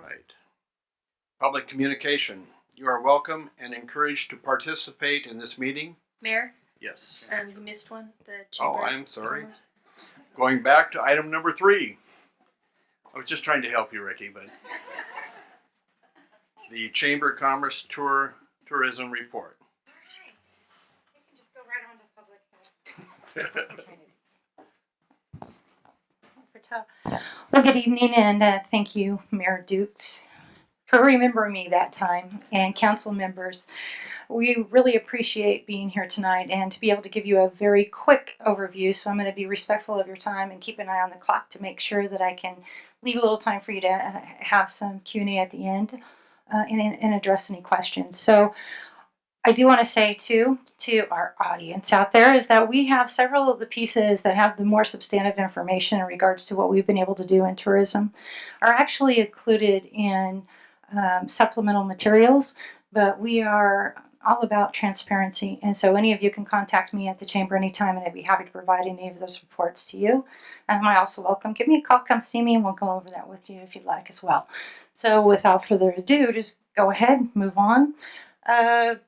right. Public communication. You are welcome and encouraged to participate in this meeting. Mayor, Yes. you missed one. The Chamber I'm sorry. of Commerce. Going back to item number 3. I was just trying to help you, Ricky, but the Chamber of Commerce Tourism Report. All right. We can just go right on to public health. Well, good evening, and thank you, Mayor Dukes, for remembering me that time, and council members. We really appreciate being here tonight and to be able to give you a very quick overview. So I'm going to be respectful of your time and keep an eye on the clock to make sure that I can leave a little time for you to have some Q&A at the end and address any questions. So I do want to say too to our audience out there is that we have several of the pieces that have the more substantive information in regards to what we've been able to do in tourism are actually included in supplemental materials, but we are all about transparency, and so any of you can contact me at the chamber anytime, and I'd be happy to provide any of those reports to you. I also welcome, give me a call, come see me, and we'll go over that with you if you'd like as well. So without further ado, just go ahead, move on.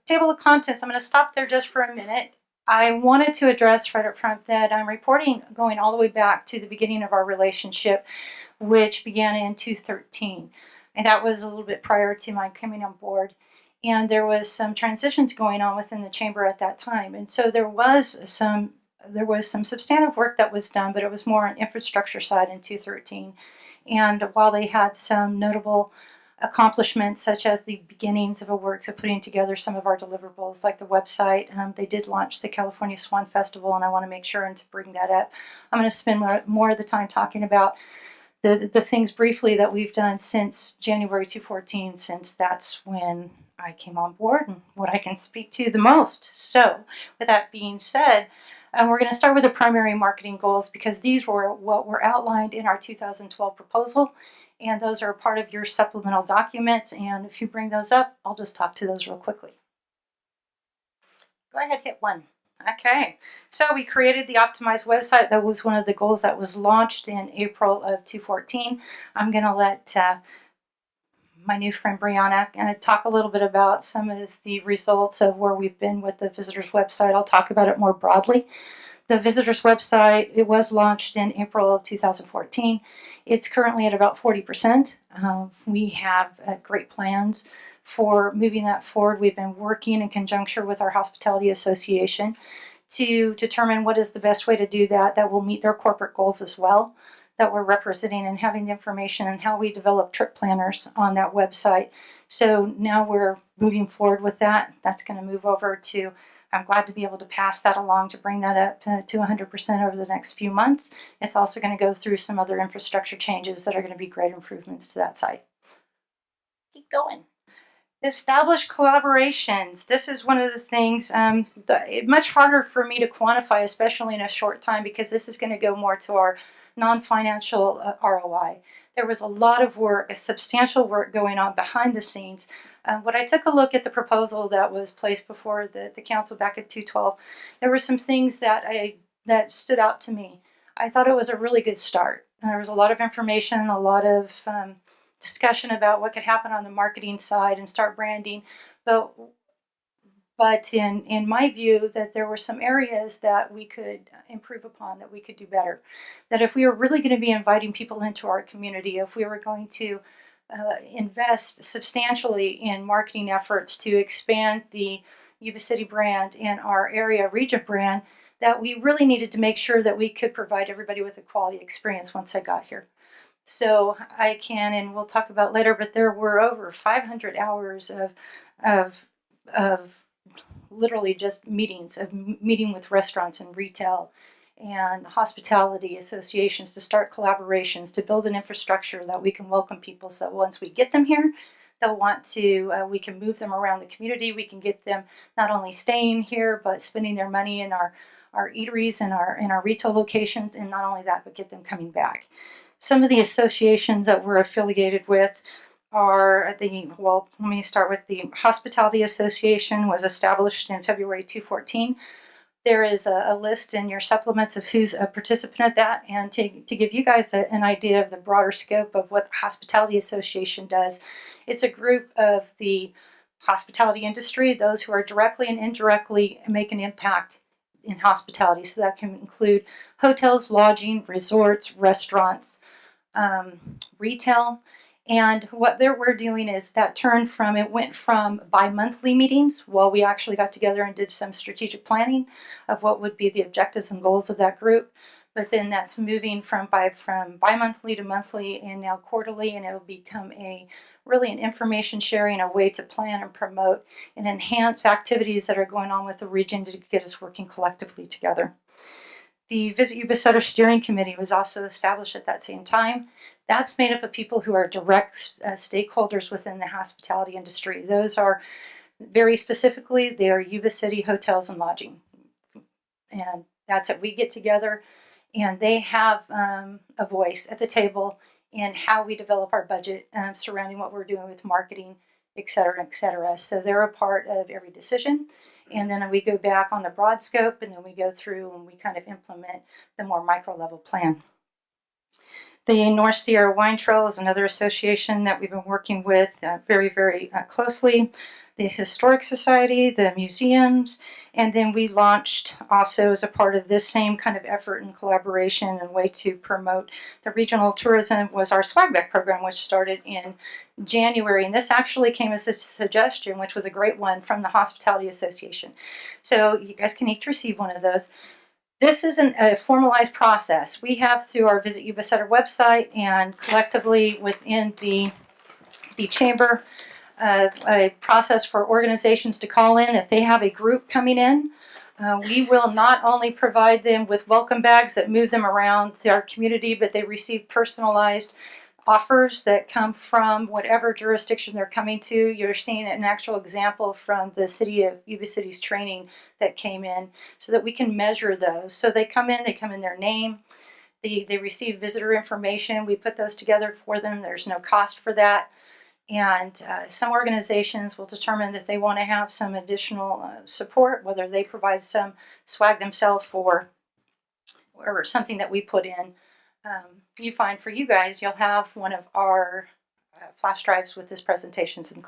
Table of contents, I'm going to stop there just for a minute. I wanted to address right up front that I'm reporting going all the way back to the beginning of our relationship, which began in 2013. And that was a little bit prior to my coming on board. And there was some transitions going on within the chamber at that time. And so there was some substantive work that was done, but it was more on infrastructure side in 2013. And while they had some notable accomplishments, such as the beginnings of a works of putting together some of our deliverables, like the website, they did launch the California Swan Festival, and I want to make sure and to bring that up. I'm going to spend more of the time talking about the things briefly that we've done since January 2014, since that's when I came on board and what I can speak to the most. So with that being said, we're going to start with the primary marketing goals, because these were what were outlined in our 2012 proposal, and those are part of your supplemental documents. And if you bring those up, I'll just talk to those real quickly. Go ahead, hit 1. Okay, so we created the optimized website. That was one of the goals that was launched in April of 2014. I'm going to let my new friend Brianna talk a little bit about some of the results of where we've been with the visitors website. I'll talk about it more broadly. The visitors website, it was launched in April of 2014. It's currently at about 40%. We have great plans for moving that forward. We've been working in conjunction with our hospitality association to determine what is the best way to do that will meet their corporate goals as well, that we're representing and having the information and how we develop trip planners on that website. So now we're moving forward with that. That's going to move over to, I'm glad to be able to pass that along to bring that up to 100% over the next few months. It's also going to go through some other infrastructure changes that are going to be great improvements to that site. Keep going. Establish collaborations. This is one of the things much harder for me to quantify, especially in a short time, because this is going to go more to our non-financial ROI. There was a lot of work, a substantial work going on behind the scenes. When I took a look at the proposal that was placed before the council back in 2012, there were some things that stood out to me. I thought it was a really good start. There was a lot of information, a lot of discussion about what could happen on the marketing side and start branding, but in my view, that there were some areas that we could improve upon, that we could do better. That if we were really going to be inviting people into our community, if we were going to invest substantially in marketing efforts to expand the Yuba City brand and our area region brand, that we really needed to make sure that we could provide everybody with a quality experience once I got here. So I can, and we'll talk about later, but there were over 500 hours of literally just meeting with restaurants and retail and hospitality associations to start collaborations, to build an infrastructure that we can welcome people, so once we get them here, they'll want to, we can move them around the community, we can get them not only staying here, but spending their money in our eateries and our retail locations, and not only that, but get them coming back. Some of the associations that we're affiliated with are let me start with the Hospitality Association. Was established in February 2014. There is a list in your supplements of who's a participant at that, and to give you guys an idea of the broader scope of what the Hospitality Association does, it's a group of the hospitality industry, those who are directly and indirectly make an impact in hospitality. So that can include hotels, lodging, resorts, restaurants, retail. And what we're doing is that it went from bi-monthly meetings, while we actually got together and did some strategic planning of what would be the objectives and goals of that group. But then that's moving from bi-monthly to monthly and now quarterly, and it'll become really an information sharing, a way to plan and promote and enhance activities that are going on with the region to get us working collectively together. The Visit Yuba Sutter Steering Committee was also established at that same time. That's made up of people who are direct stakeholders within the hospitality industry. Those are very specifically, they are Yuba City Hotels and Lodging. And that's it. We get together and they have a voice at the table in how we develop our budget surrounding what we're doing with marketing, et cetera, et cetera. So they're a part of every decision. And then we go back on the broad scope, and then we go through and we kind of implement the more micro level plan. The North Sierra Wine Trail is another association that we've been working with very, very closely. The Historic Society, the museums, and then we launched also as a part of this same kind of effort and collaboration and way to promote the regional tourism was our swag bag program, which started in January. And this actually came as a suggestion, which was a great one from the Hospitality Association. So you guys can each receive one of those. This isn't a formalized process. We have through our Visit Yuba Sutter website and collectively within the chamber a process for organizations to call in if they have a group coming in. We will not only provide them with welcome bags that move them around our community, but they receive personalized offers that come from whatever jurisdiction they're coming to. You're seeing an actual example from the city of Yuba City's training that came in so that we can measure those. So they come in their name, they receive visitor information. We put those together for them. There's no cost for that. And some organizations will determine that they want to have some additional support, whether they provide some swag themselves or something that we put in. You find for you guys, you'll have one of our flash drives with this presentations in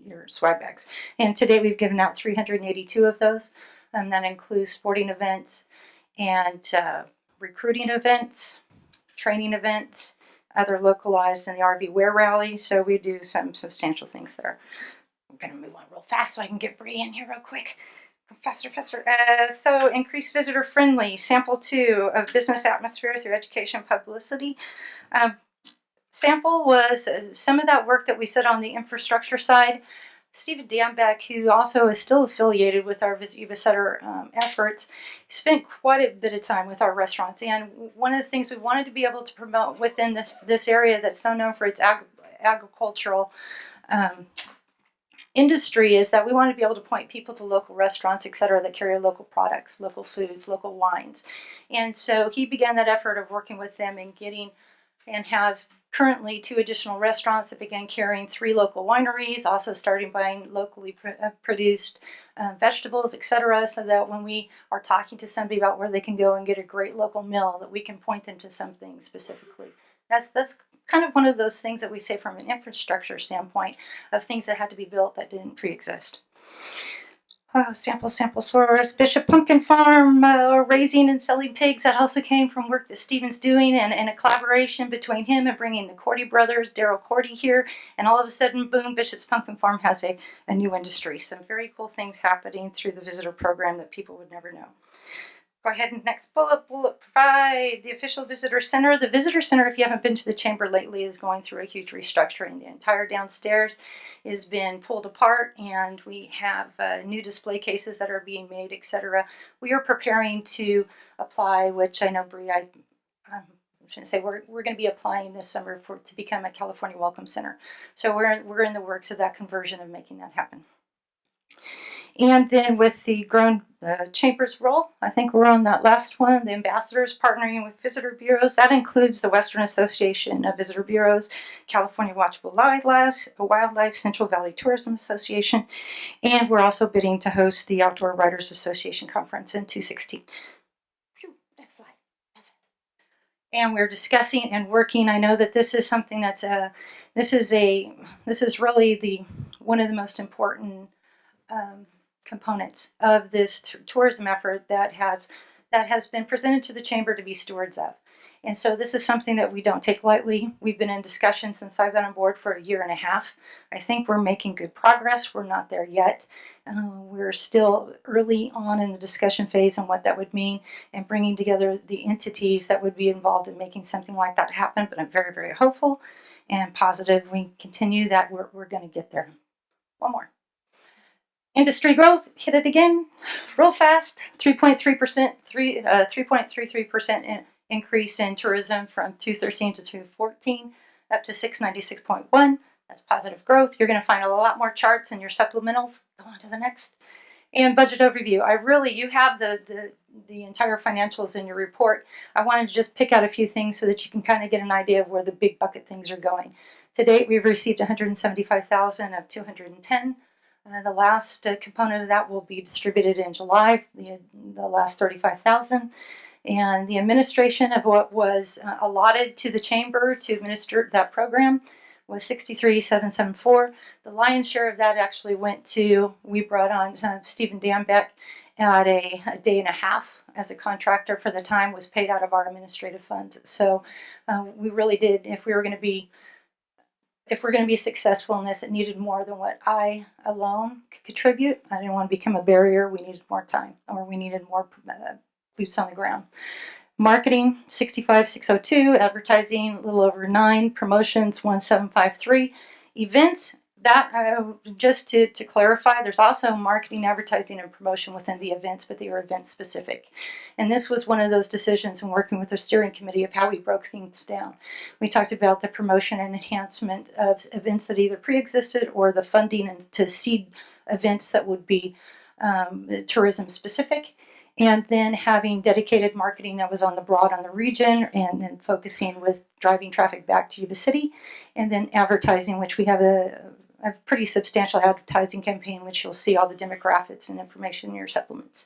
your swag bags. And today we've given out 382 of those, and that includes sporting events and recruiting events, training events, other localized in the RV Wear Rally. So we do some substantial things there. I'm going to move on real fast so I can get Bree in here real quick. Faster. So increase visitor friendly, sample 2 of business atmosphere through education publicity. Sample was some of that work that we said on the infrastructure side. Stephen Dambeck, who also is still affiliated with our Visit Yuba Sutter efforts, spent quite a bit of time with our restaurants. And one of the things we wanted to be able to promote within this area that's so known for its agricultural industry is that we want to be able to point people to local restaurants, et cetera, that carry local products, local foods, local wines. And so he began that effort of working with them and has currently 2 additional restaurants that began carrying 3 local wineries, also starting buying locally produced vegetables, et cetera, so that when we are talking to somebody about where they can go and get a great local meal, that we can point them to something specifically. That's kind of one of those things that we say from an infrastructure standpoint of things that had to be built that didn't pre-exist. Sample source, Bishop Pumpkin Farm, raising and selling pigs. That also came from work that Stephen's doing and a collaboration between him and bringing the Cordy brothers, Daryl Cordy here. And all of a sudden, boom, Bishop's Pumpkin Farm has a new industry. Some very cool things happening through the visitor program that people would never know. Go ahead and next bullet, provide the official visitor center. The visitor center, if you haven't been to the chamber lately, is going through a huge restructuring. The entire downstairs has been pulled apart and we have new display cases that are being made, etc. We are preparing to apply, which I know Bree, I shouldn't say we're going to be applying this summer to become a California Welcome Center. So we're in the works of that conversion of making that happen. And then with the grown Chamber's role, I think we're on that last one, the ambassadors partnering with visitor bureaus. That includes the Western Association of Visitor Bureaus, California Watchable Wildlife, Central Valley Tourism Association, and we're also bidding to host the Outdoor Writers Association Conference in 2016. Next slide. And we're discussing and working. I know that this is something that's this is really the one of the most important components of this tourism effort that has been presented to the chamber to be stewards of. And so this is something that we don't take lightly. We've been in discussion since I've been on board for a year and a half. I think we're making good progress. We're not there yet. We're still early on in the discussion phase on what that would mean and bringing together the entities that would be involved in making something like that happen. But I'm very, very hopeful and positive we continue that we're going to get there. One more. Industry growth, hit it again, real fast, 3.3%, 3.33% increase in tourism from 2013 to 2014, up to 696.1. That's positive growth. You're going to find a lot more charts in your supplementals. Go on to the next. And budget overview. You have the entire financials in your report. I wanted to just pick out a few things so that you can kind of get an idea of where the big bucket things are going. To date, we've received $175,000 of $210,000. The last component of that will be distributed in July, the last $35,000. And the administration of what was allotted to the chamber to administer that program was $63,774. The lion's share of that actually went to, we brought on Stephen Dambeck at a day and a half as a contractor for the time, was paid out of our administrative fund. So we really did, if we're going to be successful in this, it needed more than what I alone could contribute. I didn't want to become a barrier. We needed more time, or we needed more boots on the ground. Marketing, 65,602. Advertising, a little over 9. Promotions, 1,753. Events, that just to clarify, there's also marketing, advertising, and promotion within the events, but they are event specific. And this was one of those decisions in working with the steering committee of how we broke things down. We talked about the promotion and enhancement of events that either pre-existed or the funding to seed events that would be tourism specific. And then having dedicated marketing that was on the region, and then focusing with driving traffic back to Yuba City, and then advertising, which we have a pretty substantial advertising campaign, which you'll see all the demographics and information in your supplements.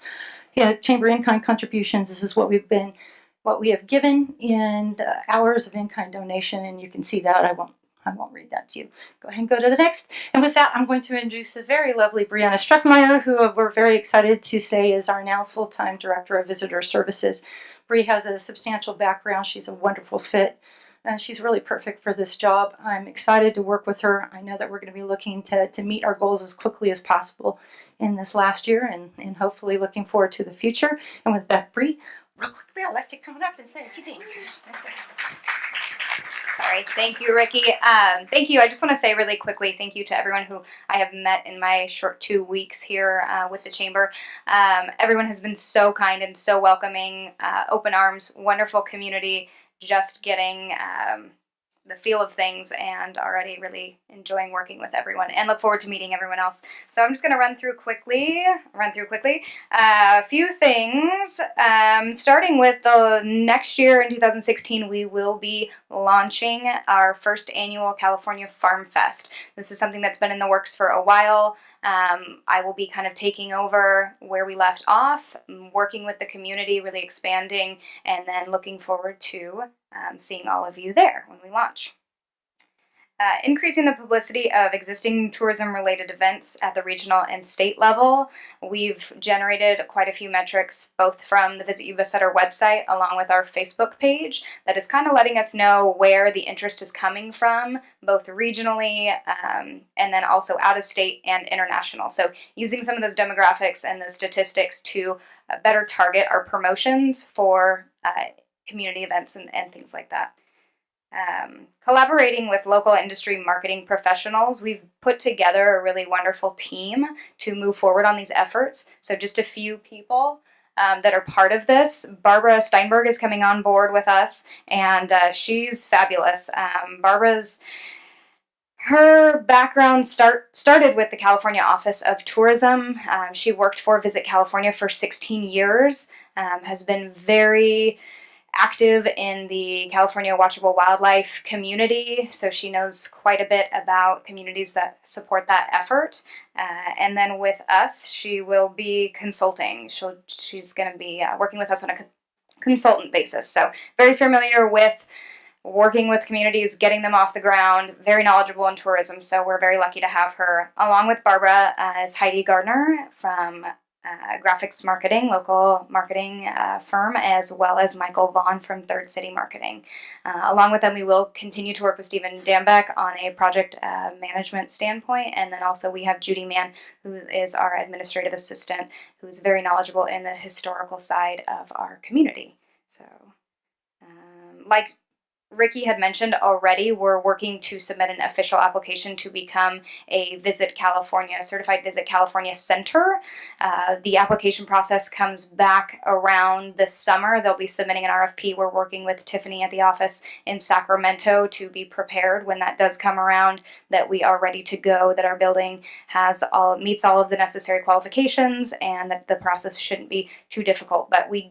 Yeah, chamber in-kind contributions. This is what we have given in hours of in-kind donation, and you can see that. I won't read that to you. Go ahead and go to the next. And with that, I'm going to introduce the very lovely Brianna Struckmeyer, who we're very excited to say is our now full-time Director of Visitor Services. Bree has a substantial background. She's a wonderful fit. She's really perfect for this job. I'm excited to work with her. I know that we're going to be looking to meet our goals as quickly as possible in this last year, and hopefully looking forward to the future. And with that, Bree, real quickly, I'd like to come up and say a few things. Sorry. Thank you, Ricky. Thank you. I just want to say really quickly thank you to everyone who I have met in my short 2 weeks here with the chamber. Everyone has been so kind and so welcoming, open arms, wonderful community, just getting the feel of things, and already really enjoying working with everyone, and look forward to meeting everyone else. So I'm just going to run through quickly a few things. Starting with the next year in 2016, we will be launching our first annual California Farm Fest. This is something that's been in the works for a while. I will be kind of taking over where we left off, working with the community, really expanding, and then looking forward to seeing all of you there when we launch. Increasing the publicity of existing tourism-related events at the regional and state level. We've generated quite a few metrics, both from the Visit Yuba Sutter website along with our Facebook page, that is kind of letting us know where the interest is coming from, both regionally and then also out of state and international. So using some of those demographics and the statistics to better target our promotions for community events and things like that. Collaborating with local industry marketing professionals, we've put together a really wonderful team to move forward on these efforts. So just a few people that are part of this. Barbara Steinberg is coming on board with us, and she's fabulous. Barbara's Her background started with the California Office of Tourism. She worked for Visit California for 16 years, has been very active in the California Watchable Wildlife community, so she knows quite a bit about communities that support that effort. And then with us, she will be consulting. She's going to be working with us on a consultant basis. So very familiar with working with communities, getting them off the ground, very knowledgeable in tourism. So we're very lucky to have her. Along with Barbara is Heidi Gardner from graphics marketing, local marketing firm, as well as Michael Vaughn from Third City Marketing. Along with them, we will continue to work with Stephen Dambeck on a project management standpoint. And then also we have Judy Mann, who is our administrative assistant, who is very knowledgeable in the historical side of our community. So, like Ricky had mentioned already, we're working to submit an official application to become a certified Visit California center. The application process comes back around this summer. They'll be submitting an RFP. We're working with Tiffany at the office in Sacramento to be prepared when that does come around, that we are ready to go, that our building meets all of the necessary qualifications, and that the process shouldn't be too difficult. But we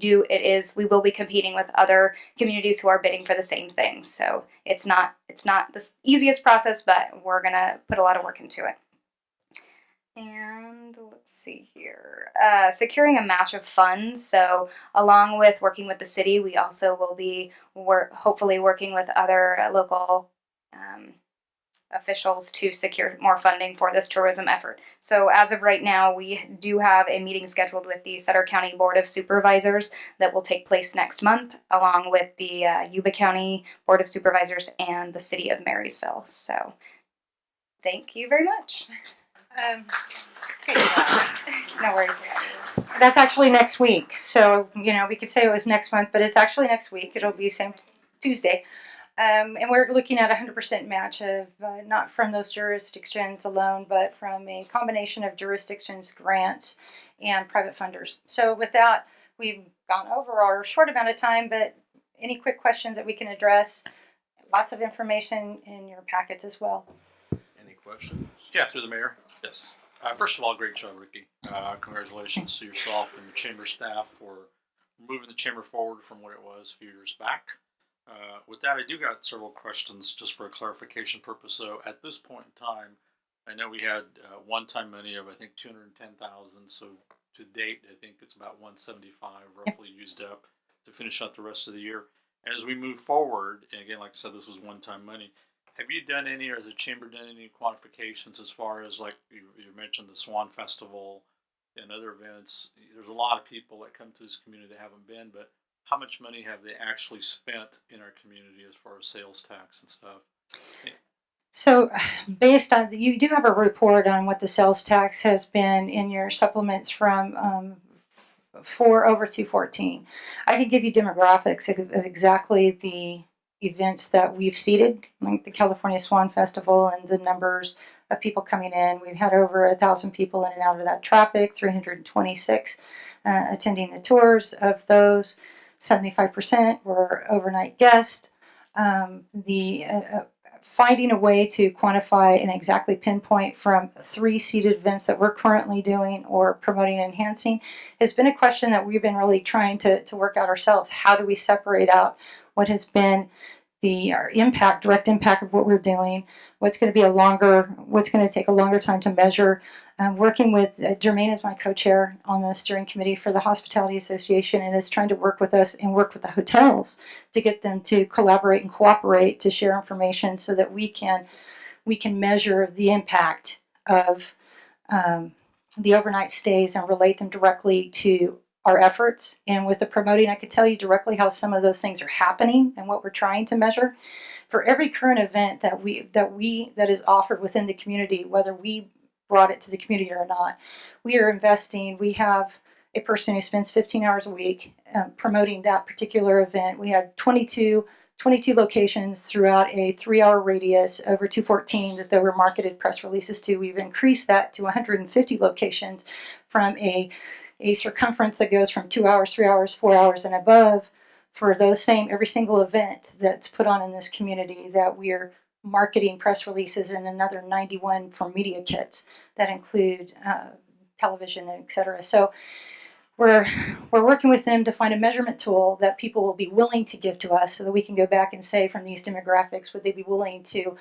will be competing with other communities who are bidding for the same thing. So it's not the easiest process, but we're gonna put a lot of work into it. And let's see here, securing a match of funds. So along with working with the city, we also will be hopefully working with other local officials to secure more funding for this tourism effort. So as of right now, we do have a meeting scheduled with the Sutter County Board of Supervisors that will take place next month, along with the Yuba County Board of Supervisors and the City of Marysville. So thank you very much. No worries. That's actually next week. So, we could say it was next month, but it's actually next week. It'll be same Tuesday. And we're looking at 100% match of not from those jurisdictions alone, but from a combination of jurisdictions, grants, and private funders. So with that, we've gone over our short amount of time, but any quick questions that we can address, lots of information in your packets as well. Any questions? Yeah, through the mayor. Yes. First of all, great job, Ricky. Congratulations to yourself and the chamber staff for moving the chamber forward from what it was a few years back. With that, I do got several questions just for a clarification purpose. So at this point in time, I know we had one-time money of I think $210,000. So to date, I think it's about $175 roughly used up to finish out the rest of the year. As we move forward, and again, like I said, this was one-time money. Have you done any, or has the chamber done any quantifications as far as, like you mentioned, the Swan Festival and other events? There's a lot of people that come to this community that haven't been, but how much money have they actually spent in our community as far as sales tax and stuff? So based on, you do have a report on what the sales tax has been in your supplements from over 214. I could give you demographics of exactly the events that we've seated, like the California Swan Festival and the numbers of people coming in. We've had over 1,000 people in and out of that traffic, 326 attending the tours. Of those, 75% were overnight guests. Finding a way to quantify and exactly pinpoint from 3 seated events that we're currently doing or promoting and enhancing has been a question that we've been really trying to work out ourselves. How do we separate out what has been the direct impact of what we're doing, what's going to take a longer time to measure. Working with Jermaine as my co-chair on the steering committee for the Hospitality Association, and is trying to work with us and work with the hotels to get them to collaborate and cooperate to share information so that we can measure the impact of the overnight stays and relate them directly to our efforts. And with the promoting, I could tell you directly how some of those things are happening and what we're trying to measure. For every current event that is offered within the community, whether we brought it to the community or not, we are investing. We have a person who spends 15 hours a week promoting that particular event. We had 22 locations throughout a 3-hour radius over 214 that there were marketed press releases to. We've increased that to 150 locations from a circumference that goes from 2 hours, 3 hours, 4 hours, and above for every single event that's put on in this community, that we're marketing press releases and another 91 for media kits that include television, et cetera. So we're working with them to find a measurement tool that people will be willing to give to us so that we can go back and say from these demographics, would they be willing to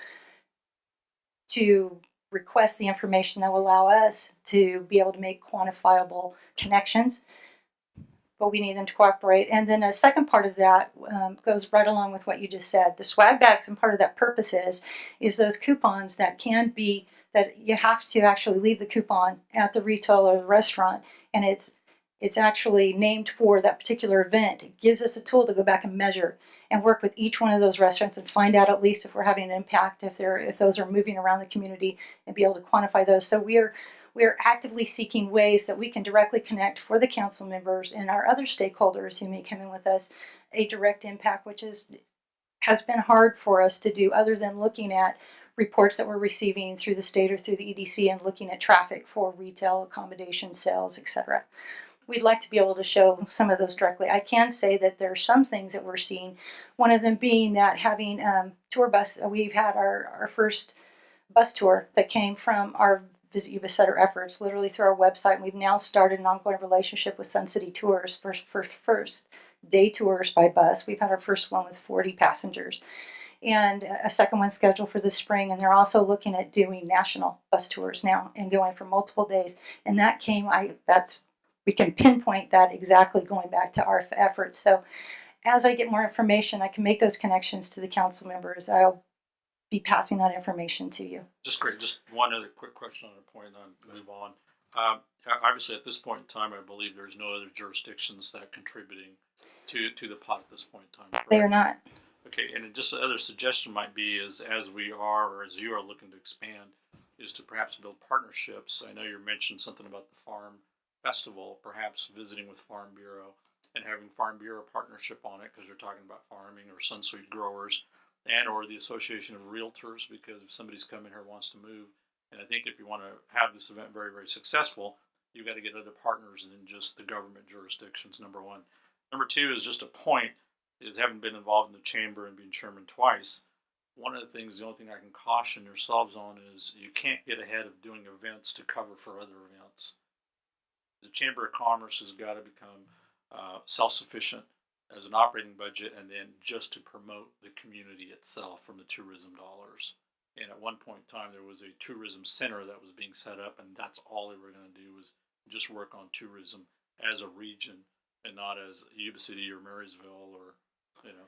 request the information that will allow us to be able to make quantifiable connections, but we need them to cooperate. And then a second part of that goes right along with what you just said. The swag bags, and part of that purpose is those coupons that can be, that you have to actually leave the coupon at the retail or the restaurant, and it's actually named for that particular event. It gives us a tool to go back and measure and work with each one of those restaurants and find out at least if we're having an impact, if those are moving around the community, and be able to quantify those. So we are actively seeking ways that we can directly connect for the council members and our other stakeholders who may come in with us a direct impact, which has been hard for us to do, other than looking at reports that we're receiving through the state or through the EDC and looking at traffic for retail, accommodation, sales, etc. We'd like to be able to show some of those directly. I can say that there are some things that we're seeing, one of them being that having tour bus, we've had our first bus tour that came from our Visit Yuba Sutter efforts, literally through our website. And we've now started an ongoing relationship with Sun City Tours for first day tours by bus. We've had our first one with 40 passengers, and a second one scheduled for the spring. And they're also looking at doing national bus tours now and going for multiple days. And that came, we can pinpoint that exactly going back to our efforts. So as I get more information, I can make those connections to the council members. I'll be passing that information to you. Just great. Just one other quick question on a point, and I'll move on. Obviously, at this point in time, I believe there's no other jurisdictions that are contributing to the pot at this point in time. Correct? They are not. Okay, and just another suggestion might be is as we are, or as you are looking to expand, is to perhaps build partnerships. I know you mentioned something about the farm festival, perhaps visiting with Farm Bureau and having Farm Bureau partnership on it, because you're talking about farming or Sunsweet growers, and or the Association of Realtors, because if somebody's coming here and wants to move, and I think if you want to have this event very, very successful, you've got to get other partners than just the government jurisdictions, number one. Number two is just a point, is having been involved in the chamber and being chairman twice, one of the things, the only thing I can caution yourselves on is you can't get ahead of doing events to cover for other events. The Chamber of Commerce has got to become self-sufficient as an operating budget, and then just to promote the community itself from the tourism dollars. And at one point in time, there was a tourism center that was being set up, and that's all they were going to do was just work on tourism as a region and not as Yuba City or Marysville or,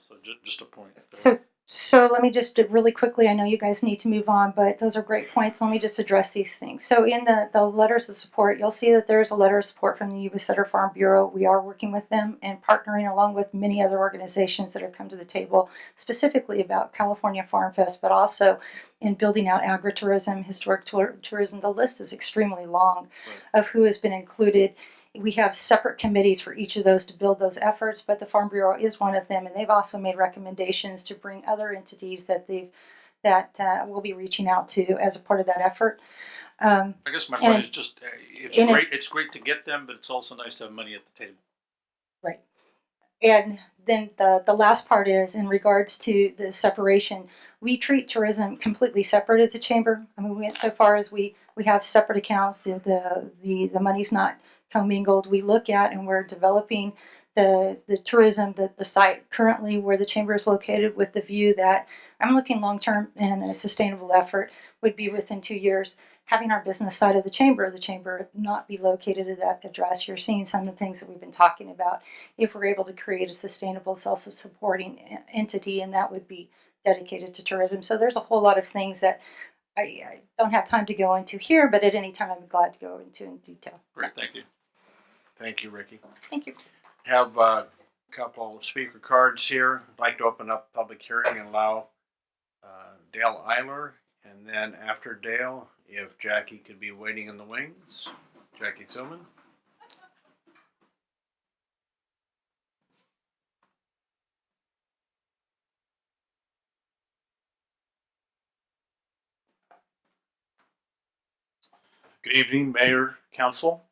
so just a point there. So let me just really quickly, I know you guys need to move on, but those are great points. Let me just address these things. So in the letters of support, you'll see that there's a letter of support from the Yuba Sutter Farm Bureau. We are working with them and partnering along with many other organizations that have come to the table specifically about California Farm Fest, but also in building out agritourism, historic tourism. The list is extremely long of who has been included. We have separate committees for each of those to build those efforts, but the Farm Bureau is one of them, and they've also made recommendations to bring other entities that we'll be reaching out to as a part of that effort. I guess my point is just it's great to get them, but it's also nice to have money at the table. Right. And then the last part is in regards to the separation. We treat tourism completely separate at the chamber. I mean, we went so far as we have separate accounts. The money's not commingled. We look at and we're developing the tourism, the site currently where the chamber is located, with the view that I'm looking long term, and a sustainable effort would be within 2 years having our business side of the chamber not be located at that address. You're seeing some of the things that we've been talking about. If we're able to create a sustainable, self-supporting entity, and that would be dedicated to tourism. So there's a whole lot of things that I don't have time to go into here, but at any time I'm glad to go into in detail. Great, thank you. Thank you, Ricky. Thank you. Have a couple of speaker cards here. I'd like to open up public hearing and allow Dale Eiler, and then after Dale, if Jackie could be waiting in the wings, Jackie Tillman. Good evening, Mayor, Council.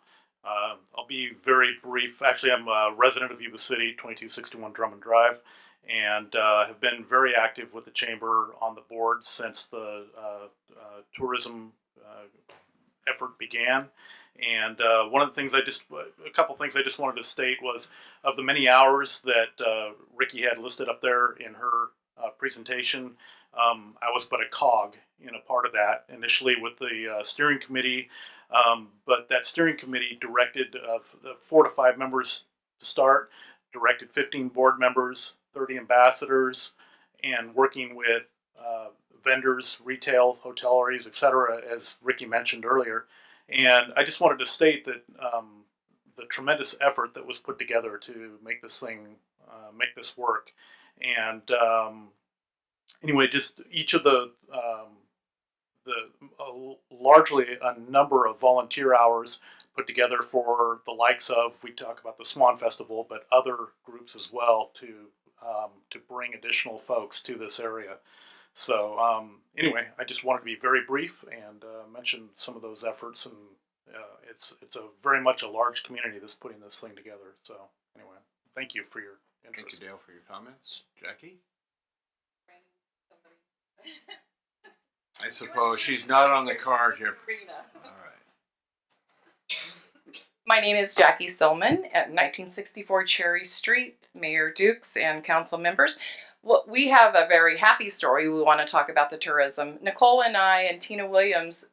I'll be very brief. Actually, I'm a resident of Yuba City, 2261 Drummond Drive, and have been very active with the chamber on the board since the tourism effort began. And one of the things a couple things I just wanted to state was, of the many hours that Ricky had listed up there in her presentation, I was but a cog in a part of that, initially with the steering committee, but that steering committee directed the 4 to 5 members to start, directed 15 board members, 30 ambassadors, and working with vendors, retail, hoteleries, etc., as Ricky mentioned earlier. And I just wanted to state that the tremendous effort that was put together to make this make this work. And anyway, just each of largely a number of volunteer hours put together for the likes of, we talk about the Swan Festival, but other groups as well to bring additional folks to this area. So anyway, I just wanted to be very brief and mention some of those efforts, and it's a very much a large community that's putting this thing together. So anyway, thank you for your interest. Thank you, Dale, for your comments. Jackie? I suppose she's not on the card here. All right. My name is Jackie Silman at 1964 Cherry Street, Mayor Dukes and council members. Well, we have a very happy story we want to talk about the tourism. Nicole and I and Tina Williams,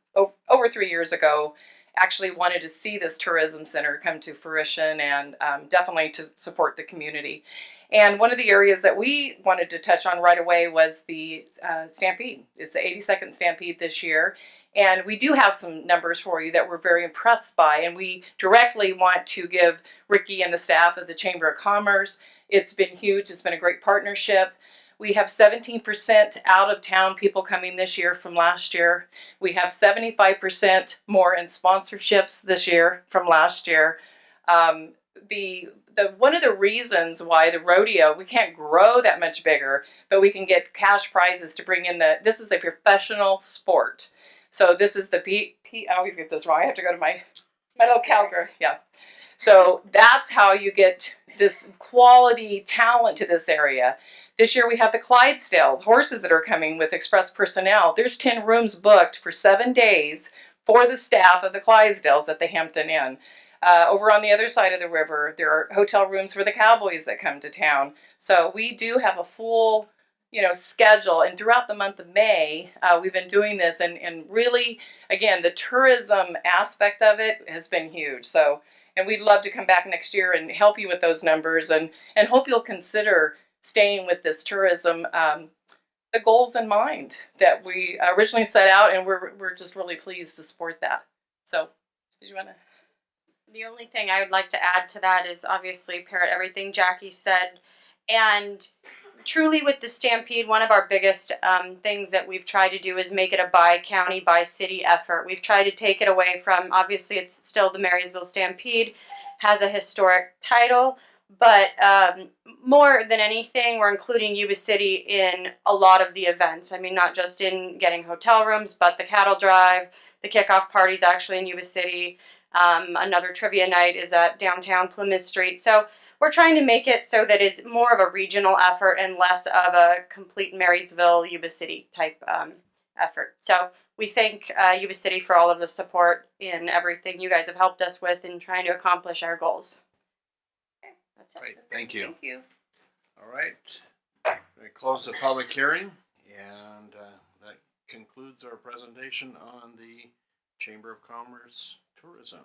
over 3 years ago, actually wanted to see this tourism center come to fruition, and definitely to support the community. And one of the areas that we wanted to touch on right away was the Stampede. It's the 82nd Stampede this year. And we do have some numbers for you that we're very impressed by, and we directly want to give Ricky and the staff of the Chamber of Commerce. It's been huge. It's been a great partnership. We have 17% out of town people coming this year from last year. We have 75% more in sponsorships this year from last year. One of the reasons why the rodeo, we can't grow that much bigger, but we can get cash prizes to bring in this is a professional sport. So this is the I always get this wrong. I have to go to my little calendar. Yeah. So that's how you get this quality talent to this area. This year we have the Clydesdales, horses that are coming with express personnel. There's 10 rooms booked for 7 days for the staff of the Clydesdales at the Hampton Inn. Over on the other side of the river, there are hotel rooms for the cowboys that come to town. So we do have a full schedule, and throughout the month of May, we've been doing this, and really, again, the tourism aspect of it has been huge. So, and we'd love to come back next year and help you with those numbers, and hope you'll consider staying with this tourism, the goals in mind that we originally set out, and we're just really pleased to support that. So, did you want to? The only thing I would like to add to that is obviously parrot everything Jackie said, and truly with the Stampede, one of our biggest things that we've tried to do is make it a by-county, by-city effort. We've tried to take it away from, obviously it's still the Marysville Stampede, has a historic title, but more than anything, we're including Yuba City in a lot of the events. I mean, not just in getting hotel rooms, but the cattle drive, the kickoff parties actually in Yuba City. Another trivia night is at downtown Plymouth Street. So we're trying to make it so that it's more of a regional effort and less of a complete Marysville, Yuba City type effort. So we thank Yuba City for all of the support in everything you guys have helped us with in trying to accomplish our goals. Okay, that's it. Great, thank you. Thank you. All right. We close the public hearing, and that concludes our presentation on the Chamber of Commerce tourism.